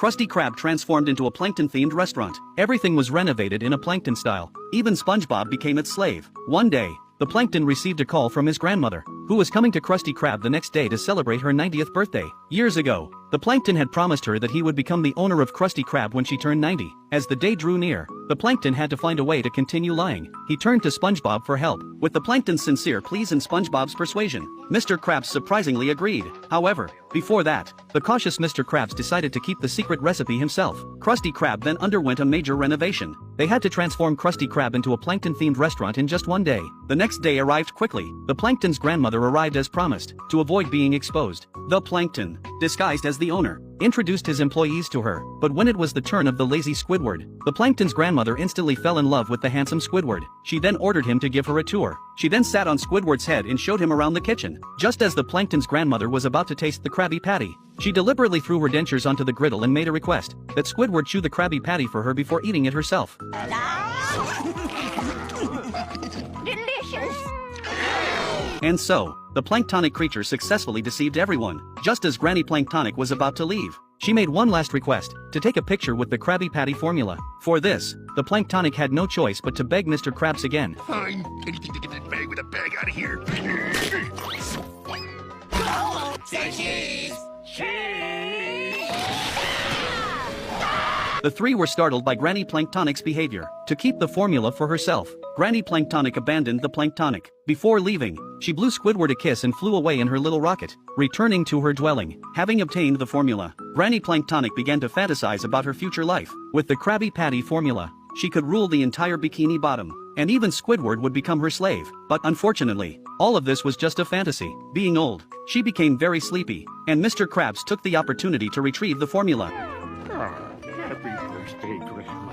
Krusty Krab transformed into a plankton-themed restaurant. Everything was renovated in a plankton style. Even SpongeBob became its slave. One day, the plankton received a call from his grandmother, who was coming to Krusty Krab the next day to celebrate her 90th birthday. Years ago, the plankton had promised her that he would become the owner of Krusty Krab when she turned 90. As the day drew near, the plankton had to find a way to continue lying. He turned to SpongeBob for help. With the plankton's sincere pleas and SpongeBob's persuasion, Mr. Krabs surprisingly agreed. However, before that, the cautious Mr. Krabs decided to keep the secret recipe himself. Krusty Krab then underwent a major renovation. They had to transform Krusty Krab into a plankton-themed restaurant in just one day. The next day arrived quickly. The plankton's grandmother arrived as promised, to avoid being exposed. The plankton, disguised as the owner, introduced his employees to her. But when it was the turn of the lazy Squidward, the plankton's grandmother instantly fell in love with the handsome Squidward. She then ordered him to give her a tour. She then sat on Squidward's head and showed him around the kitchen. Just as the plankton's grandmother was about to taste the Krabby Patty, she deliberately threw her dentures onto the griddle and made a request that Squidward chew the Krabby Patty for her before eating it herself. Delicious. And so, the planktonic creature successfully deceived everyone. Just as Granny Planktonic was about to leave, she made one last request, to take a picture with the Krabby Patty formula. For this, the planktonic had no choice but to beg Mr. Krabs again. Fine, anything to get that bag with a bag out of here. Say cheese. The three were startled by Granny Planktonic's behavior. To keep the formula for herself, Granny Planktonic abandoned the planktonic. Before leaving, she blew Squidward a kiss and flew away in her little rocket. Returning to her dwelling, having obtained the formula, Granny Planktonic began to fantasize about her future life. With the Krabby Patty formula, she could rule the entire Bikini Bottom, and even Squidward would become her slave. But unfortunately, all of this was just a fantasy. Being old, she became very sleepy, and Mr. Krabs took the opportunity to retrieve the formula. Happy birthday, Grandma.